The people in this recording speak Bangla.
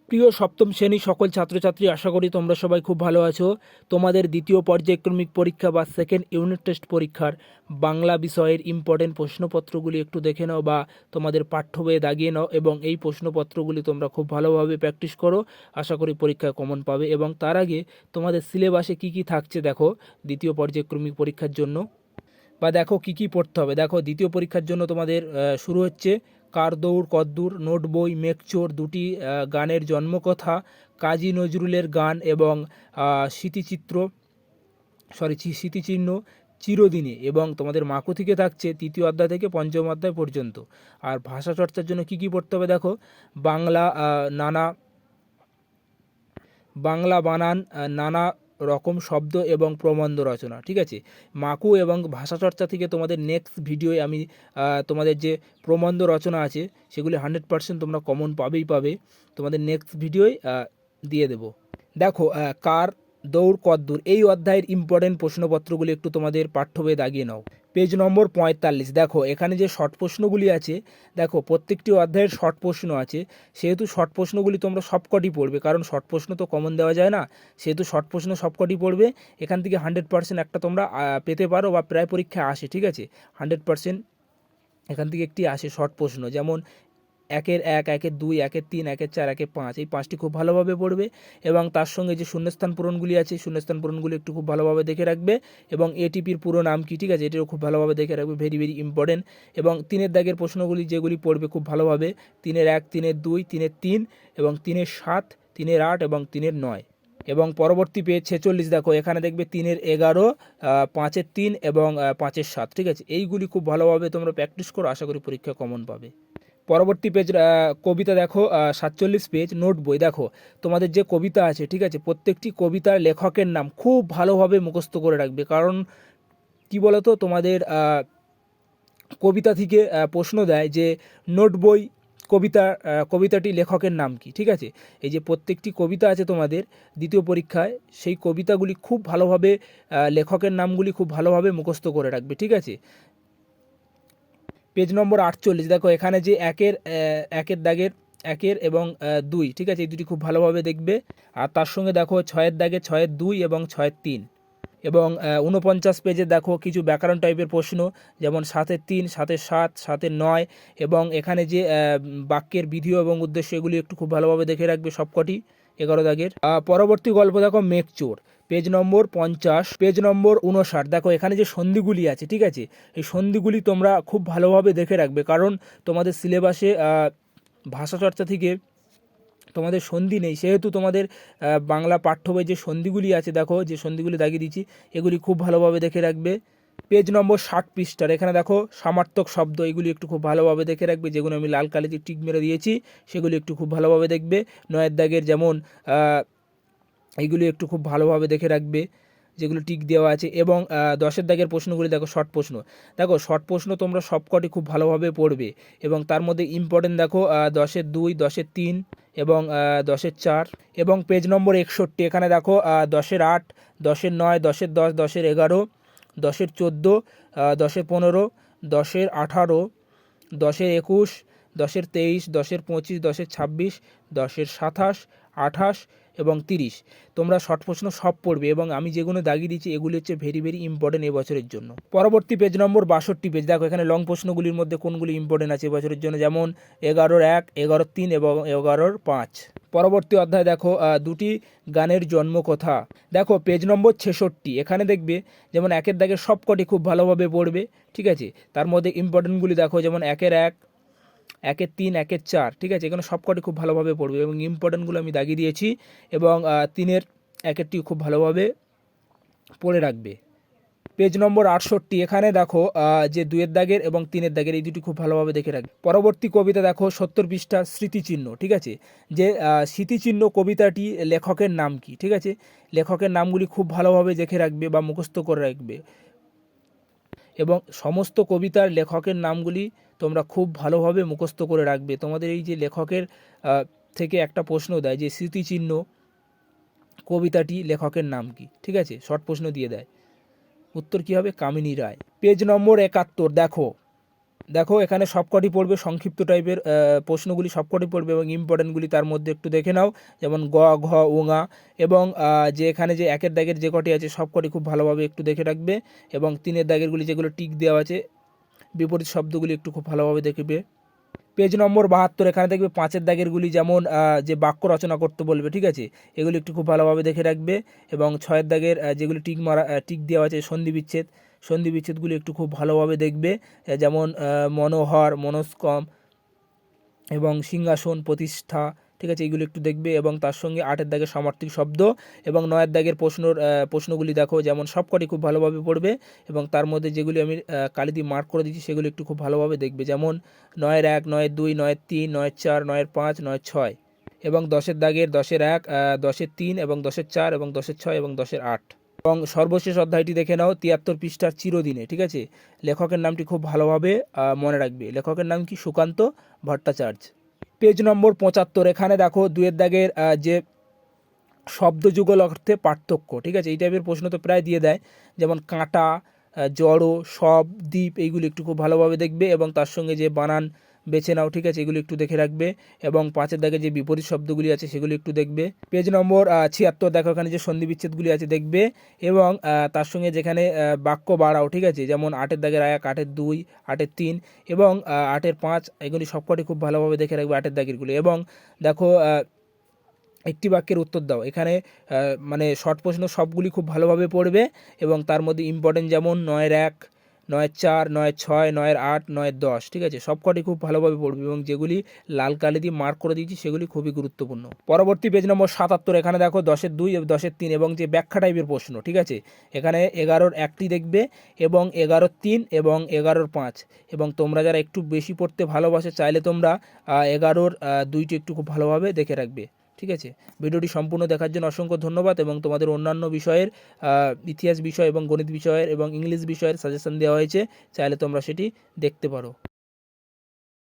প্রিয় সপ্তম শ্রেণীর সকল ছাত্রছাত্রী, আশা করি তোমরা সবাই খুব ভালো আছো। তোমাদের দ্বিতীয় পর্যায়ক্রমিক পরীক্ষা বা সেকেন্ড ইউনিট টেস্ট পরীক্ষার বাংলা বিষয়ের ইম্পর্টেন্ট প্রশ্নপত্রগুলি একটু দেখে নাও বা তোমাদের পাঠ্য বইয়ে দাগিয়ে নাও এবং এই প্রশ্নপত্রগুলি তোমরা খুব ভালোভাবে প্র্যাকটিস করো। আশা করি পরীক্ষায় কমন পাবে। এবং তার আগে তোমাদের সিলেবাসে কি কি থাকছে দেখো দ্বিতীয় পর্যায়ক্রমিক পরীক্ষার জন্য, বা দেখো কি কি পড়তে হবে। দেখো দ্বিতীয় পরীক্ষার জন্য তোমাদের শুরু হচ্ছে কার দৌড় কদ্দূর, নোট বই, মেকচোর, দুটি গানের জন্মকথা, কাজী নজরুলের গান এবং স্মৃতিচিত্র স্মৃতিচিহ্ন, চিরদিনে। এবং তোমাদের মাকু থেকে থাকছে তৃতীয় অধ্যায় থেকে পঞ্চম অধ্যায় পর্যন্ত। আর ভাষা চর্চার জন্য কি কি পড়তে হবে দেখো, বাংলা বাংলা বানান, নানা রকম শব্দ এবং প্রবন্ধ রচনা। ঠিক আছে, মাকু এবং ভাষাচর্চা থেকে তোমাদের নেক্সট ভিডিওয়ে আমি তোমাদের যে প্রবন্ধ রচনা আছে সেগুলি 100% তোমরা কমন পাবে। তোমাদের নেক্সট ভিডিওয় দিয়ে দেব। দেখো কার দৌড় কদ্দূর এই অধ্যায়ের ইম্পর্টেন্ট প্রশ্নপত্রগুলি একটু তোমাদের পাঠ্য বইয়ে দাগিয়ে নাও। পেজ নম্বর 45। দেখো এখানে যে শর্ট প্রশ্নগুলি আছে, দেখো প্রত্যেকটি অধ্যায়ের শর্ট প্রশ্ন আছে। সেহেতু শর্ট প্রশ্নগুলি তোমরা সবকটি পড়বে, কারণ শর্ট প্রশ্ন তো কমন দেওয়া যায় না। সেহেতু শর্ট প্রশ্ন সবকটি পড়বে। এখান থেকে 100% একটা তোমরা পেতে পারো বা প্রায় পরীক্ষায় আসে। ঠিক আছে, 100% এখান থেকে একটি আসে শর্ট প্রশ্ন, যেমন 1-1, 1-2, 1-3, 1-4, 1-5, এই পাঁচটি খুব ভালোভাবে পড়বে। এবং তার সঙ্গে যে শূন্যস্থান পূরণগুলি আছে, শূন্যস্থান পূরণগুলি একটু খুব ভালোভাবে দেখে রাখবে। এবং এটিপির পুরো নাম কি, ঠিক আছে, এটিও খুব ভালোভাবে দেখে রাখবে, ভেরি ভেরি ইম্পর্টেন্ট। এবং 3-এর দাগের প্রশ্নগুলি যেগুলি পড়বে খুব ভালোভাবে, 3-1, 3-2, 3-3 এবং 3-7, 3-8 এবং 3-9। এবং পরবর্তী পেজ 46। দেখো এখানে দেখবে 3-11, 5-3 এবং 5-7। ঠিক আছে, এইগুলি খুব ভালোভাবে তোমরা প্র্যাকটিস করো, আশা করি পরীক্ষা কমন পাবে। পরবর্তী পেজ কবিতা দেখো 47 পেজ, নোট বই। দেখো তোমাদের যে কবিতা আছে, ঠিক আছে, প্রত্যেকটি কবিতার লেখকের নাম খুব ভালোভাবে মুখস্থ করে রাখবে। কারণ কি বলতো, তোমাদের কবিতা থেকে প্রশ্ন দেয় যে নোট বই কবিতাটি লেখকের নাম কি। ঠিক আছে, এই যে প্রত্যেকটি কবিতা আছে তোমাদের দ্বিতীয় পরীক্ষায়, সেই কবিতাগুলি খুব ভালোভাবে লেখকের নামগুলি খুব ভালোভাবে মুখস্থ করে রাখবে। ঠিক আছে, পেজ নম্বর 48। দেখো এখানে যে একের দাগের 1 এবং 2, ঠিক আছে, এই দুটি খুব ভালোভাবে দেখবে। আর তার সঙ্গে দেখো 6-এর দাগে 6-2 এবং 6-3। এবং 49 পেজে দেখো কিছু ব্যাকরণ টাইপের প্রশ্ন, যেমন 7-3, 7-7, 7-9। এবং এখানে যে বাক্যের বিধি এবং উদ্দেশ্য, এগুলি একটু খুব ভালোভাবে দেখে রাখবে সবকটি 11 দাগের। পরবর্তী গল্প দেখো মেঘচোর, পেজ নম্বর 50, পেজ নম্বর 59। দেখো এখানে যে সন্ধিগুলি আছে, ঠিক আছে, এই সন্ধিগুলি তোমরা খুব ভালোভাবে দেখে রাখবে, কারণ তোমাদের সিলেবাসে ভাষাচর্চা থেকে তোমাদের সন্ধি নেই। সেহেতু তোমাদের বাংলা পাঠ্য বই যে সন্ধিগুলি আছে, দেখো যে সন্ধিগুলি দাগিয়ে দিচ্ছি, এগুলি খুব ভালোভাবে দেখে রাখবে। পেজ নম্বর 60 পৃষ্ঠার এখানে দেখো সমার্থক শব্দ, এগুলি একটু খুব ভালোভাবে দেখে রাখবে, যেগুলো আমি লাল কালিতে টিক মেরে দিয়েছি সেগুলি একটু খুব ভালোভাবে দেখবে। 9-এর দাগের যেমন এইগুলি একটু খুব ভালোভাবে দেখে রাখবে, যেগুলো টিক দেওয়া আছে। এবং 10-এর দাগের প্রশ্নগুলি দেখো শর্ট প্রশ্ন। দেখো শর্ট প্রশ্ন তোমরা সবকটি খুব ভালোভাবে পড়বে। এবং তার মধ্যে ইম্পর্টেন্ট দেখো 10-2, 10-3 এবং 10-4। এবং পেজ নম্বর 61 এখানে দেখো 10-8, 10-9, 10-10, 10-11, 10-14, 10-15, 10-18, 10-21, 10-23, 10-25, 10-26, 10-27, 28 এবং 30। তোমরা শর্ট প্রশ্ন সব পড়বে এবং আমি যেগুলো দাগিয়ে দিচ্ছি এগুলি হচ্ছে ভেরি ভেরি ইম্পর্টেন্ট এবছরের জন্য। পরবর্তী পেজ নম্বর 62 পেজ। দেখো এখানে লং প্রশ্নগুলির মধ্যে কোনগুলি ইম্পর্টেন্ট আছে এবছরের জন্য, যেমন 11-1, 11-3 এবং 11-5। পরবর্তী অধ্যায় দেখো দুটি গানের জন্মকথা। দেখো পেজ নম্বর 66। এখানে দেখবে যেমন 1-এর দাগে সবকটি খুব ভালোভাবে পড়বে। ঠিক আছে, তার মধ্যে ইম্পর্টেন্টগুলি দেখো, যেমন 1-1, 1-3, 1-4। ঠিক আছে, এখানে সবকটি খুব ভালোভাবে পড়বে এবং ইম্পর্টেন্টগুলো আমি দাগিয়ে দিয়েছি। এবং 3-এর 1-টি খুব ভালোভাবে পড়ে রাখবে। পেজ নম্বর 68 এখানে দেখো যে 2-এর দাগের এবং 3-এর দাগের এই দুটি খুব ভালোভাবে দেখে রাখবে। পরবর্তী কবিতা দেখো 70 পৃষ্ঠা, স্মৃতিচিহ্ন। ঠিক আছে, যে স্মৃতিচিহ্ন কবিতাটি লেখকের নাম কি। ঠিক আছে, লেখকের নামগুলি খুব ভালোভাবে দেখে রাখবে বা মুখস্থ করে রাখবে। এবং সমস্ত কবিতার লেখকের নামগুলি তোমরা খুব ভালোভাবে মুখস্থ করে রাখবে। তোমাদের এই যে লেখকের থেকে একটা প্রশ্ন দেয় যে স্মৃতিচিহ্ন কবিতাটি লেখকের নাম কি। ঠিক আছে, শর্ট প্রশ্ন দিয়ে দেয়, উত্তর কী হবে, কামিনী রায়। পেজ নম্বর 71 দেখো দেখো এখানে সবকটি পড়বে, সংক্ষিপ্ত টাইপের প্রশ্নগুলি সবকটি পড়বে এবং ইম্পর্টেন্টগুলি তার মধ্যে একটু দেখে নাও, যেমন গ, ঘ, ওঙা এবং যে এখানে যে একের দাগের যে কটি আছে সবকটি খুব ভালোভাবে একটু দেখে রাখবে এবং তিনের দাগেরগুলি যেগুলো টিক দেওয়া আছে বিপরীত শব্দগুলি একটু খুব ভালোভাবে দেখবে। পেজ নম্বর 72 এখানে দেখবে 5-এর দাগেরগুলি, যেমন যে বাক্য রচনা করতে বলবে, ঠিক আছে, এগুলি একটু খুব ভালোভাবে দেখে রাখবে এবং 6-এর দাগের যেগুলি টিক দেওয়া আছে সন্ধি বিচ্ছেদগুলি একটু খুব ভালোভাবে দেখবে, যেমন মনোহর, মনস্কম এবং সিংহাসন, প্রতিষ্ঠা, ঠিক আছে, এইগুলো একটু দেখবে এবং তার সঙ্গে 8-এর দাগের সমার্থক শব্দ এবং 9-এর দাগের প্রশ্নগুলি দেখো, যেমন সবকটি খুব ভালোভাবে পড়বে এবং তার মধ্যে যেগুলি আমি কালি দিয়ে মার্ক করে দিচ্ছি সেগুলি একটু খুব ভালোভাবে দেখবে, যেমন 9-এর 1, 9-এর 2, 9-এর 3, 9-এর 4, 9-এর 5, 9-এর 6 এবং 10-এর দাগের 10-এর 1, 10-এর 3 এবং 10-এর 4 এবং 10-এর 6 এবং 10-এর 8 এবং সর্বশেষ অধ্যায়টি দেখে নাও 73 পৃষ্ঠার চিরদিনে, ঠিক আছে। লেখকের নামটি খুব ভালোভাবে মনে রাখবে, লেখকের নাম কি? সুকান্ত ভট্টাচার্য। পেজ নম্বর 75 এখানে দেখো 2-এর দাগের যে শব্দযুগল অর্থে পার্থক্য, ঠিক আছে, এই টাইপের প্রশ্ন তো প্রায় দিয়ে দেয়, যেমন কাঁটা, জড়ো, সব, দ্বীপ, এইগুলি একটু খুব ভালোভাবে দেখবে এবং তার সঙ্গে যে বানান বেছে নাও, ঠিক আছে, এগুলি একটু দেখে রাখবে এবং 5-এর দাগে যে বিপরীত শব্দগুলি আছে সেগুলি একটু দেখবে। পেজ নম্বর 76 দেখো এখানে যে সন্ধি বিচ্ছেদগুলি আছে দেখবে এবং তার সঙ্গে যেখানে বাক্য বাড়াও, ঠিক আছে, যেমন 8-এর দাগের 1, 8-এর 2, 8-এর 3 এবং 8-এর 5, এগুলি সবকটি খুব ভালোভাবে দেখে রাখবে 8-এর দাগেরগুলি এবং দেখো একটি বাক্যের উত্তর দাও, এখানে মানে শর্ট প্রশ্ন সবগুলি খুব ভালোভাবে পড়বে এবং তার মধ্যে ইম্পর্টেন্ট যেমন 9-এর 1, 9-এর 4, 9-এর 6, 9-এর 8, 9-এর 10, ঠিক আছে, সবকটি খুব ভালোভাবে পড়বে এবং যেগুলি লাল কালি দিয়ে মার্ক করে দিয়েছি সেগুলি খুবই গুরুত্বপূর্ণ। পরবর্তী পেজ নম্বর 77 এখানে দেখো 10-এর 2 এবং 10-এর 3 এবং যে ব্যাখ্যা টাইপের প্রশ্ন, ঠিক আছে, এখানে 11-র 1টি দেখবে এবং 11-র 3 এবং 11-র 5 এবং তোমরা যারা একটু বেশি পড়তে ভালোবাসে চাইলে তোমরা 11-র 2টি একটু খুব ভালোভাবে দেখে রাখবে, ঠিক আছে। ভিডিওটি সম্পূর্ণ দেখার জন্য অসংখ্য ধন্যবাদ এবং তোমাদের অন্যান্য বিষয়ের ইতিহাস বিষয় এবং গণিত বিষয়ের এবং ইংলিশ বিষয়ের সাজেশন দেওয়া হয়েছে, চাইলে তোমরা সেটি দেখতে পারো।